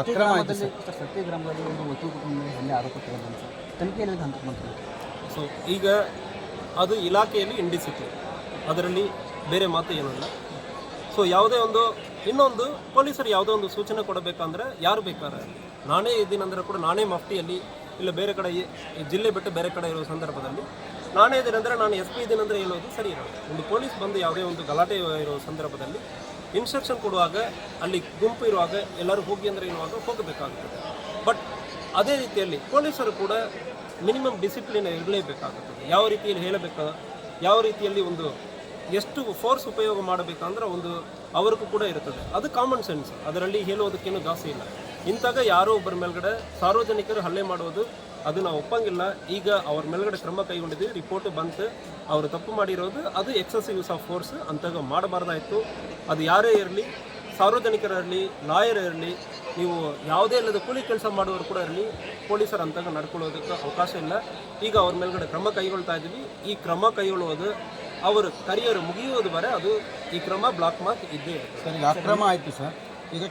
ಸತ್ಯಗ್ರಾಮದಲ್ಲಿ ಒಂದು ಒತ್ತು ಕುಟುಂಬ ಹಲ್ಲೆ ಆರೋಪ ತೆಗೆದಂತೆ ತನಿಖೆಯಲ್ಲಿ ಹಂತಕ್ಕೆ ಬಂತು. ಸೊ ಈಗ ಅದು ಇಲಾಖೆಯಲ್ಲಿ ಇಂಡಿಸಿಪ್ಲಿನ್, ಅದರಲ್ಲಿ ಬೇರೆ ಮಾತು ಏನಿಲ್ಲ. ಸೊ ಯಾವುದೇ ಒಂದು ಇನ್ನೊಂದು ಪೊಲೀಸರು ಯಾವುದೋ ಒಂದು ಸೂಚನೆ ಕೊಡಬೇಕಂದ್ರೆ ಯಾರು ಬೇಕಾದ್ರೆ ನಾನೇ ಇದ್ದೀನಂದ್ರೆ ಕೂಡ ನಾನೇ ಮಫ್ತಿಯಲ್ಲಿ ಇಲ್ಲ ಬೇರೆ ಕಡೆ ಜಿಲ್ಲೆ ಬಿಟ್ಟು ಬೇರೆ ಕಡೆ ಇರೋ ಸಂದರ್ಭದಲ್ಲಿ ನಾನೇ ಇದ್ದೀನಂದರೆ ನಾನು SP ಇದ್ದೀನಂದರೆ ಹೇಳೋದು ಸರಿ ಇರೋದು. ಒಂದು ಪೊಲೀಸ್ ಬಂದು ಯಾವುದೇ ಒಂದು ಗಲಾಟೆ ಇರೋ ಸಂದರ್ಭದಲ್ಲಿ ಇನ್ಸ್ಟ್ರಕ್ಷನ್ ಕೊಡುವಾಗ ಅಲ್ಲಿ ಗುಂಪು ಇರುವಾಗ ಎಲ್ಲರೂ ಹೋಗಿ ಅಂದರೆ ಇರುವಾಗ ಹೋಗಬೇಕಾಗುತ್ತದೆ. ಬಟ್ ಅದೇ ರೀತಿಯಲ್ಲಿ ಪೊಲೀಸರು ಕೂಡ ಮಿನಿಮಮ್ ಡಿಸಿಪ್ಲಿನ್ ಇರಲೇಬೇಕಾಗುತ್ತದೆ. ಯಾವ ರೀತಿಯಲ್ಲಿ ಹೇಳಬೇಕು, ಯಾವ ರೀತಿಯಲ್ಲಿ ಒಂದು ಎಷ್ಟು ಫೋರ್ಸ್ ಉಪಯೋಗ ಮಾಡಬೇಕಂದ್ರೆ ಒಂದು ಅವ್ರಿಗೂ ಕೂಡ ಇರ್ತದೆ. ಅದು ಕಾಮನ್ ಸೆನ್ಸ್, ಅದರಲ್ಲಿ ಹೇಳೋದಕ್ಕೇನು ಜಾಸ್ತಿ ಇಲ್ಲ. ಇಂತಾಗ ಯಾರೋ ಒಬ್ಬರ ಮೇಲ್ಗಡೆ ಸಾರ್ವಜನಿಕರು ಹಲ್ಲೆ ಮಾಡೋದು ಅದು ನಾವು ಒಪ್ಪಂಗಿಲ್ಲ. ಈಗ ಅವ್ರ ಮೇಲ್ಗಡೆ ಕ್ರಮ ಕೈಗೊಂಡಿದ್ದೀವಿ, ರಿಪೋರ್ಟ್ ಬಂತು, ಅವರು ತಪ್ಪು ಮಾಡಿರೋದು ಅದು ಎಕ್ಸೆಸಿವ್ ಯೂಸ್ ಆಫ್ ಫೋರ್ಸ್ ಅಂತಾಗ ಮಾಡಬಾರ್ದಾಯಿತು. ಅದು ಯಾರೇ ಇರಲಿ, ಸಾರ್ವಜನಿಕರಿರಲಿ, ಲಾಯರ್ ಇರಲಿ, ನೀವು ಯಾವುದೇ ಇಲ್ಲದ ಕೂಲಿ ಕೆಲಸ ಮಾಡುವವರು ಕೂಡ ಇರಲಿ, ಪೊಲೀಸರು ಅಂತಾಗ ನಡ್ಕೊಳ್ಳೋದಕ್ಕೆ ಅವಕಾಶ ಇಲ್ಲ. ಈಗ ಅವ್ರ ಮೇಲ್ಗಡೆ ಕ್ರಮ ಕೈಗೊಳ್ತಾ ಇದ್ದೀವಿ. ಈ ಕ್ರಮ ಕೈಗೊಳ್ಳುವುದು ಅವರು ಕರಿಯರ್ ಮುಗಿಯೋದು ಬರೆ ಅದು ಈ ಕ್ರಮ ಬ್ಲಾಕ್ ಮಾರ್ಕ್ ಇದ್ದೇ ಇರುತ್ತೆ. ಸರ್, ಈಗ ಅಕ್ರಮ ಆಯಿತು ಸರ್. ಈಗ